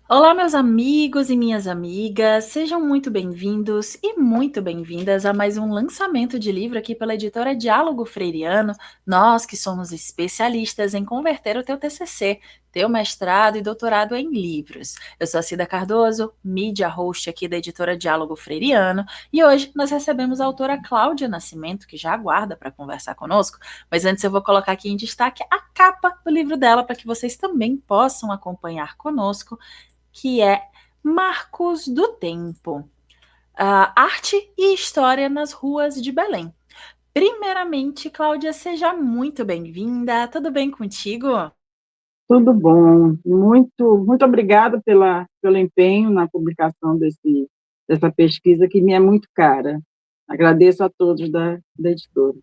Olá, meus amigos e minhas amigas, sejam muito bem-vindos e muito bem-vindas a mais um lançamento de livro aqui pela editora Diálogo Freiriano. Nós que somos especialistas em converter o teu TCC, teu mestrado e doutorado em livros. Eu sou a Cida Cardoso, mídia host aqui da editora Diálogo Freiriano, e hoje nós recebemos a autora Cláudia Nascimento, que já aguarda para conversar conosco, mas antes eu vou colocar aqui em destaque a capa do livro dela para que vocês também possam acompanhar conosco, que é Marcos do Tempo, Arte e História nas Ruas de Belém. Primeiramente, Cláudia, seja muito bem-vinda. Tudo bem contigo? Tudo bom. Muito obrigada pelo empenho na publicação dessa pesquisa, que me é muito cara. Agradeço a todos da editora.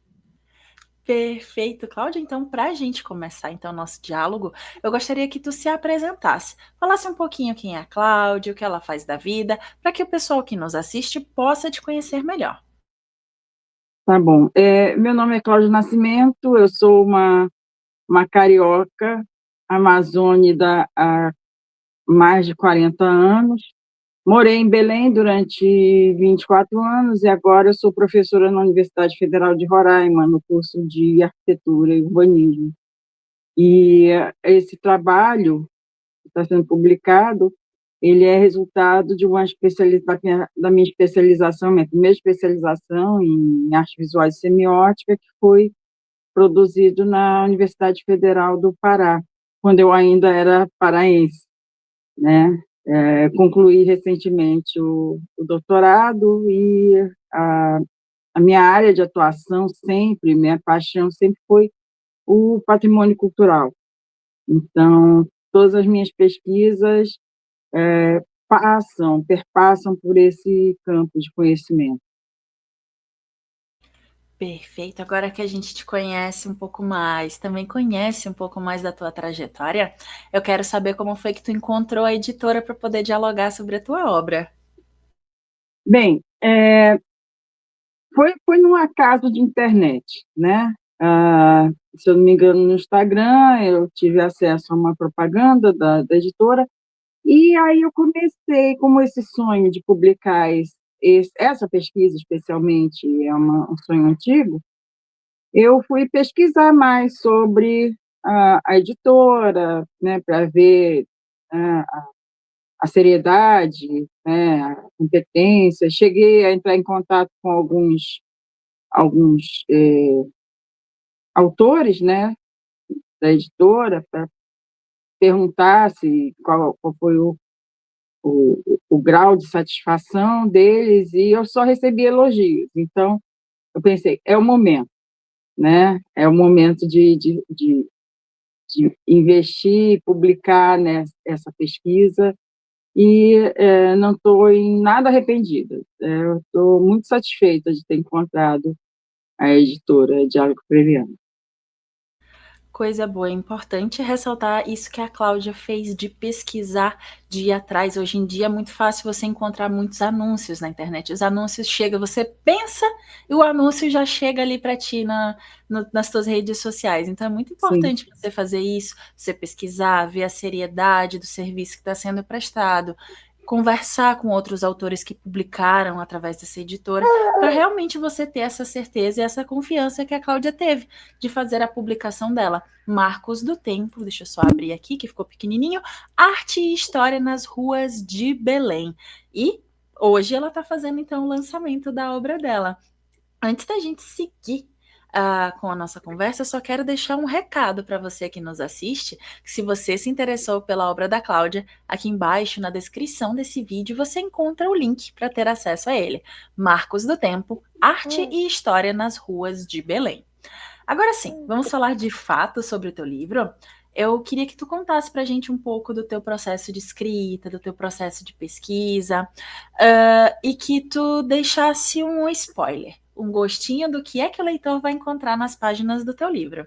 Perfeito, Cláudia. Então, para a gente começar então nosso diálogo, eu gostaria que tu se apresentasse, falasse um pouquinho quem é a Cláudia, o que ela faz da vida, para que o pessoal que nos assiste possa te conhecer melhor. Tá bom. Meu nome é Cláudia Nascimento, eu sou uma carioca amazônida há mais de 40 anos. Morei em Belém durante 24 anos e agora eu sou professora na Universidade Federal de Roraima, no curso de Arquitetura e Urbanismo. E esse trabalho que está sendo publicado, ele é resultado de uma da minha especialização, minha primeira especialização em arte visual e semiótica, que foi produzido na Universidade Federal do Pará, quando eu ainda era paraense, né? Concluí recentemente o doutorado e a minha área de atuação sempre, minha paixão sempre foi o patrimônio cultural. Então, todas as minhas pesquisas perpassam por esse campo de conhecimento. Perfeito. Agora que a gente te conhece um pouco mais, também conhece um pouco mais da tua trajetória, eu quero saber como foi que tu encontrou a editora para poder dialogar sobre a tua obra. Bem, foi num acaso de internet, né? Se eu não me engano, no Instagram, eu tive acesso a uma propaganda da editora, e aí eu comecei, como esse sonho de publicar essa pesquisa, especialmente, é um sonho antigo. Eu fui pesquisar mais sobre a editora, né, para ver a seriedade, né, a competência. Cheguei a entrar em contato com alguns autores, né, da editora, para perguntar qual foi o grau de satisfação deles, e eu só recebi elogios. Então, eu pensei, é o momento, né? É o momento de investir, publicar, né, essa pesquisa, e não estou em nada arrependida. Eu estou muito satisfeita de ter encontrado a editora Diálogo Freiriano. Coisa boa, é importante ressaltar isso que a Cláudia fez de pesquisar, de ir atrás. Hoje em dia é muito fácil você encontrar muitos anúncios na internet. Os anúncios chegam, você pensa e o anúncio já chega ali para ti nas suas redes sociais. Então é muito Sim. importante você fazer isso, você pesquisar, ver a seriedade do serviço que está sendo prestado, conversar com outros autores que publicaram através dessa editora, para realmente você ter essa certeza e essa confiança que a Cláudia teve de fazer a publicação dela. Marcos do Tempo, deixa eu só abrir aqui, que ficou pequenininho, Arte e História nas Ruas de Belém. E hoje ela está fazendo, então, o lançamento da obra dela. Antes da gente seguir com a nossa conversa, eu só quero deixar um recado para você que nos assiste, que se você se interessou pela obra da Cláudia, aqui embaixo na descrição desse vídeo você encontra o link para ter acesso a ele. Marcos do Tempo, Arte e História nas Ruas de Belém. Agora sim, vamos falar de fato sobre o teu livro. Eu queria que tu contasse para a gente um pouco do teu processo de escrita, do teu processo de pesquisa, e que tu deixasse um spoiler, um gostinho do que é que o leitor vai encontrar nas páginas do teu livro.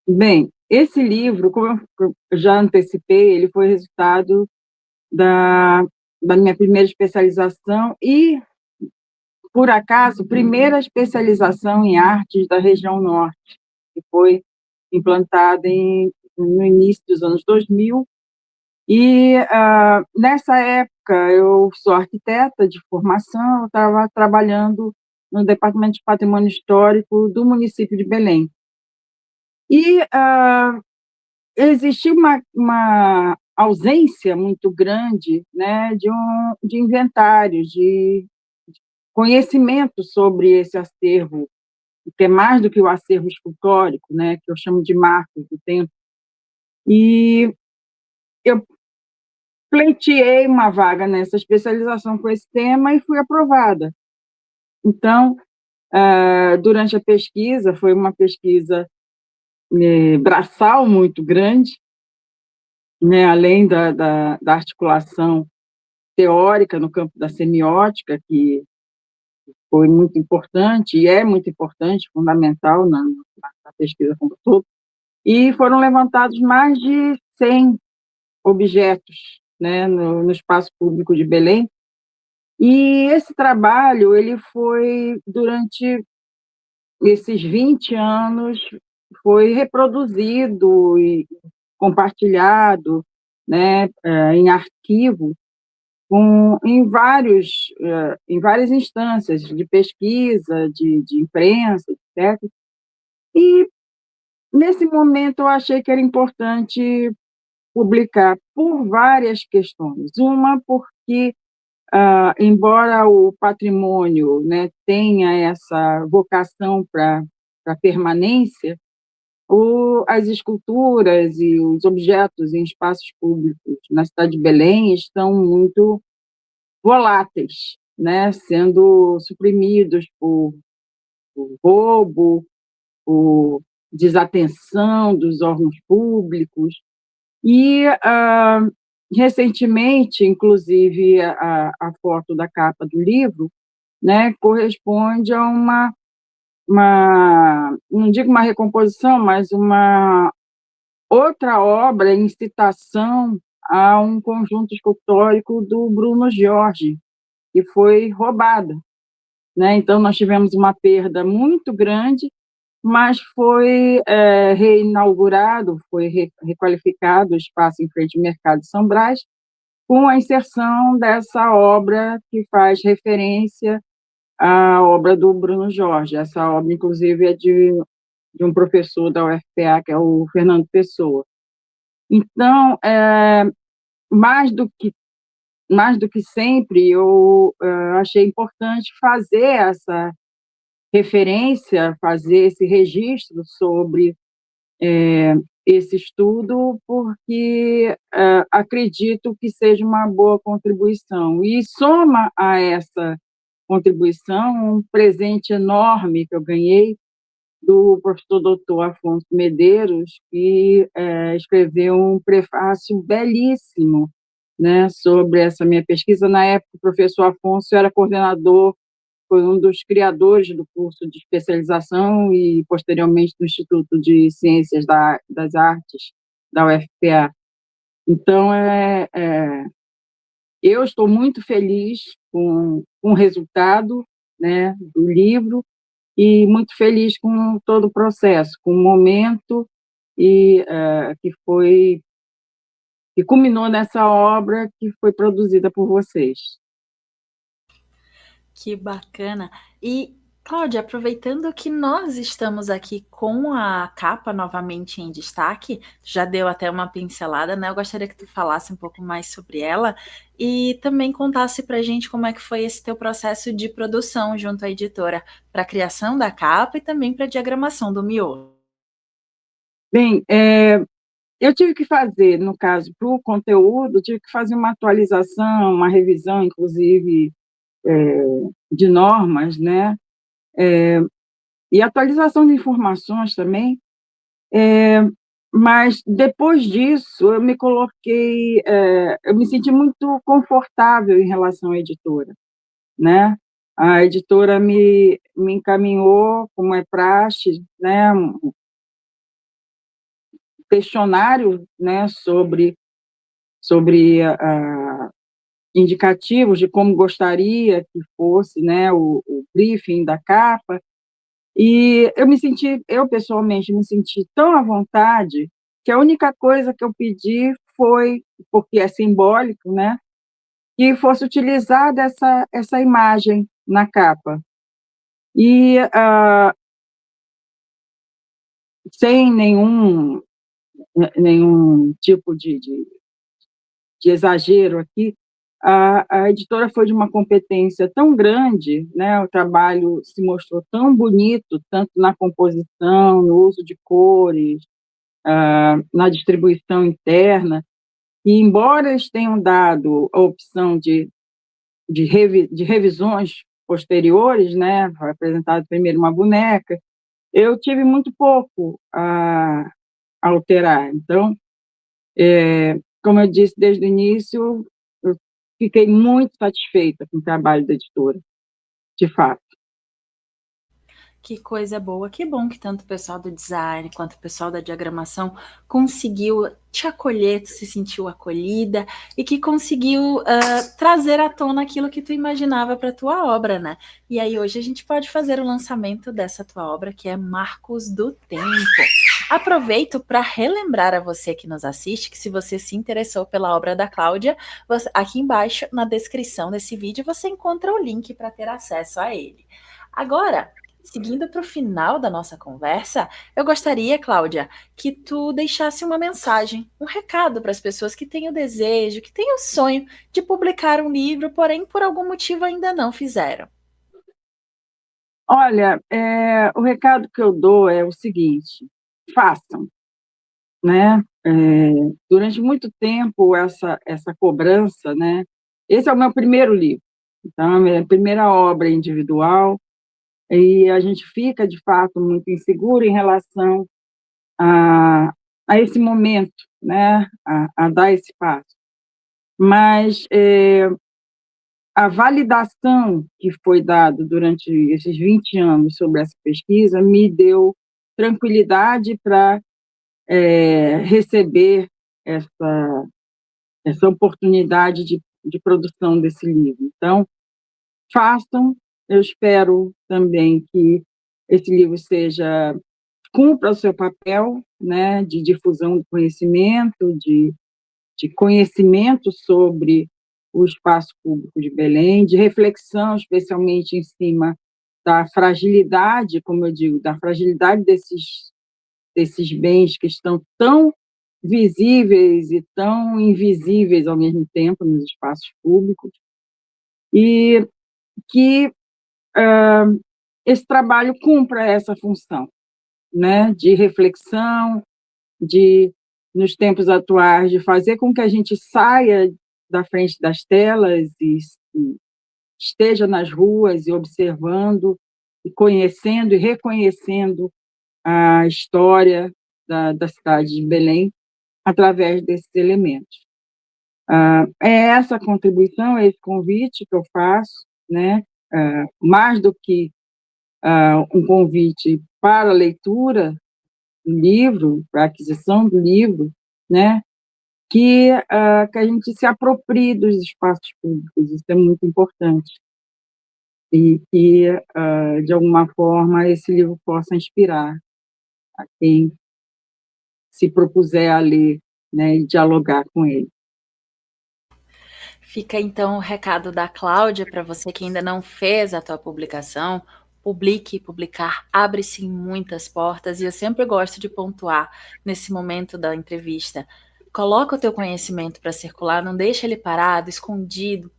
Bem, esse livro, como eu já antecipei, ele foi resultado da, da minha primeira especialização e, por acaso, primeira especialização em artes da região norte, que foi implantada no início dos anos 2000, E, nessa época, eu sou arquiteta de formação, eu estava trabalhando no Departamento de Patrimônio Histórico do município de Belém. E existia uma ausência muito grande, né, de inventários, de conhecimento sobre esse acervo, que é mais do que o acervo escultórico, né, que eu chamo de marcos do tempo. E eu pleiteei uma vaga nessa especialização com esse tema e fui aprovada. Então, durante a pesquisa, foi uma pesquisa braçal muito grande, né, além da articulação teórica no campo da semiótica, que foi muito importante, e é muito importante, fundamental na pesquisa como um todo, e foram levantados mais de 100 objetos, né, no espaço público de Belém. E esse trabalho, ele foi, durante esses 20 anos, foi reproduzido e compartilhado, né, em arquivo, em várias instâncias de pesquisa, de imprensa, etc. E, nesse momento, eu achei que era importante publicar por várias questões. Uma, porque, embora o patrimônio, né, tenha essa vocação para permanência, as esculturas e os objetos em espaços públicos na cidade de Belém estão muito voláteis, né, sendo suprimidos por roubo, por desatenção dos órgãos públicos. E, recentemente, inclusive, a foto da capa do livro, né, corresponde a não digo uma recomposição, mas uma outra obra em citação a um conjunto escultórico do Bruno Jorge, que foi roubada, né? Então, nós tivemos uma perda muito grande, mas foi reinaugurado, foi requalificado o espaço em frente ao Mercado de São Brás, com a inserção dessa obra que faz referência à obra do Bruno Jorge. Essa obra, inclusive, é de um professor da UFPA, que é o Fernando Pessoa. Então, mais do que sempre, eu achei importante fazer essa referência, fazer esse registro sobre esse estudo, porque acredito que seja uma boa contribuição. E soma a essa contribuição um presente enorme que eu ganhei do professor doutor Afonso Medeiros, que escreveu um prefácio belíssimo, né, sobre essa minha pesquisa. Na época, o professor Afonso era coordenador, foi um dos criadores do curso de especialização e, posteriormente, do Instituto de Ciências das Artes da UFPA. Então, eu estou muito feliz com o resultado, né, do livro, e muito feliz com todo o processo, com o momento que culminou nessa obra que foi produzida por vocês. Que bacana. E, Cláudia, aproveitando que nós estamos aqui com a capa novamente em destaque, já deu até uma pincelada, né? Eu gostaria que tu falasse um pouco mais sobre ela e também contasse pra gente como é que foi esse teu processo de produção junto à editora, para a criação da capa e também para a diagramação do miolo. Bem, eu tive que fazer, no caso, para o conteúdo, tive que fazer uma atualização, uma revisão, inclusive, de normas, né? E atualização de informações também. Mas, depois disso, eu me senti muito confortável em relação à editora, né? A editora me encaminhou, como é praxe, né, um questionário, né, sobre indicativos de como gostaria que fosse, né, o briefing da capa. E eu pessoalmente me senti tão à vontade, que a única coisa que eu pedi foi, porque é simbólico, né, que fosse utilizada essa imagem na capa. E, sem nenhum tipo de exagero aqui, a editora foi de uma competência tão grande, né, o trabalho se mostrou tão bonito, tanto na composição, no uso de cores, na distribuição interna, e embora eles tenham dado a opção de revisões posteriores, né, foi apresentado primeiro uma boneca, eu tive muito pouco a alterar. Então, como eu disse desde o início, eu fiquei muito satisfeita com o trabalho da editora, de fato. Que coisa boa, que bom que tanto o pessoal do design quanto o pessoal da diagramação conseguiu te acolher, tu se sentiu acolhida e que conseguiu trazer à tona aquilo que tu imaginava para a tua obra, né? E aí hoje a gente pode fazer o lançamento dessa tua obra, que é Marcos do Tempo. Aproveito para relembrar a você que nos assiste que se você se interessou pela obra da Cláudia, aqui embaixo na descrição desse vídeo você encontra o link para ter acesso a ele. Agora, seguindo para o final da nossa conversa, eu gostaria, Cláudia, que tu deixasse uma mensagem, um recado para as pessoas que têm o desejo, que têm o sonho de publicar um livro, porém por algum motivo ainda não fizeram. Olha, o recado que eu dou é o seguinte: façam, né? Durante muito tempo essa cobrança, né? Esse é o meu primeiro livro, então, é a minha primeira obra individual, e a gente fica, de fato, muito inseguro em relação a esse momento, né, a dar esse passo. Mas a validação que foi dada durante esses 20 anos sobre essa pesquisa me deu tranquilidade para receber essa oportunidade de produção desse livro. Então, façam, eu espero também que esse livro cumpra o seu papel, né, de difusão do conhecimento, de conhecimento sobre o espaço público de Belém, de reflexão, especialmente em cima da fragilidade, como eu digo, da fragilidade desses bens que estão tão visíveis e tão invisíveis ao mesmo tempo nos espaços públicos, e que esse trabalho cumpra essa função, né, de reflexão, nos tempos atuais, de fazer com que a gente saia da frente das telas e esteja nas ruas e observando, e conhecendo e reconhecendo a história da cidade de Belém através desses elementos. É essa contribuição, é esse convite que eu faço, né? Mais do que um convite para a leitura do livro, para a aquisição do livro, né? Que a gente se aproprie dos espaços públicos, isso é muito importante. E que, de alguma forma, esse livro possa inspirar a quem se propuser a ler, né, e dialogar com ele. Fica então o recado da Cláudia para você que ainda não fez a tua publicação. Publicar abre-se muitas portas e eu sempre gosto de pontuar nesse momento da entrevista. Coloca o teu conhecimento para circular, não deixa ele parado, escondido,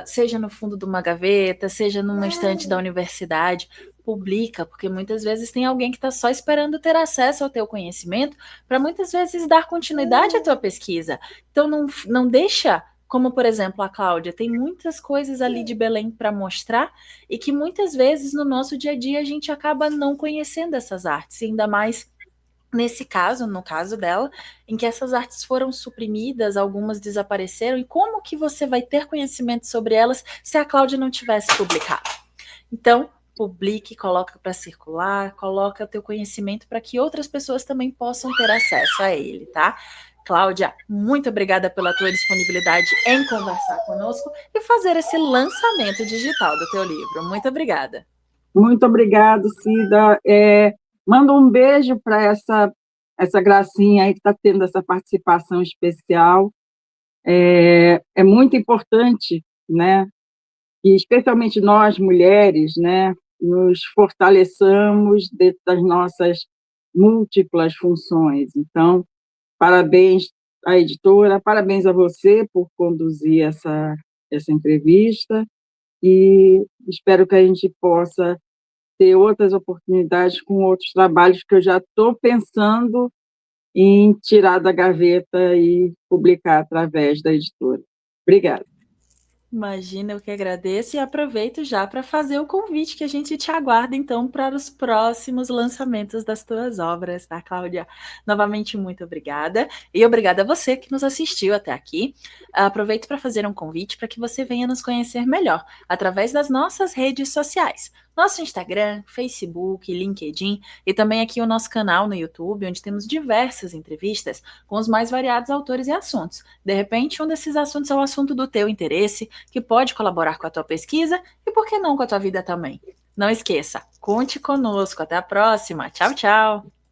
seja no fundo de uma gaveta, seja numa estante da universidade. Publica, porque muitas vezes tem alguém que está só esperando ter acesso ao teu conhecimento para muitas vezes dar continuidade à tua pesquisa. Então não deixa, como por exemplo a Cláudia, tem muitas coisas ali de Belém para mostrar e que muitas vezes no nosso dia a dia a gente acaba não conhecendo essas artes, e ainda mais nesse caso, no caso dela, em que essas artes foram suprimidas, algumas desapareceram, e como que você vai ter conhecimento sobre elas se a Cláudia não tivesse publicado? Então, publique, coloca para circular, coloca teu conhecimento para que outras pessoas também possam ter acesso a ele, tá? Cláudia, muito obrigada pela tua disponibilidade em conversar conosco e fazer esse lançamento digital do teu livro. Muito obrigada. Muito obrigada, Cida. Mando um beijo para essa essa gracinha aí que está tendo essa participação especial. É muito importante, né, e especialmente nós, mulheres, né, nos fortaleçamos dentro das nossas múltiplas funções. Então, parabéns à editora, parabéns a você por conduzir essa entrevista, e espero que a gente possa ter outras oportunidades com outros trabalhos que eu já estou pensando em tirar da gaveta e publicar através da editora. Obrigada. Imagina, eu que agradeço e aproveito já para fazer o convite que a gente te aguarda então para os próximos lançamentos das tuas obras, tá, Cláudia? Novamente, muito obrigada e obrigada a você que nos assistiu até aqui. Aproveito para fazer um convite para que você venha nos conhecer melhor através das nossas redes sociais. Nosso Instagram, Facebook, LinkedIn e também aqui o nosso canal no YouTube, onde temos diversas entrevistas com os mais variados autores e assuntos. De repente, um desses assuntos é o assunto do teu interesse, que pode colaborar com a tua pesquisa e, por que não, com a tua vida também. Não esqueça, conte conosco. Até a próxima. Tchau, tchau.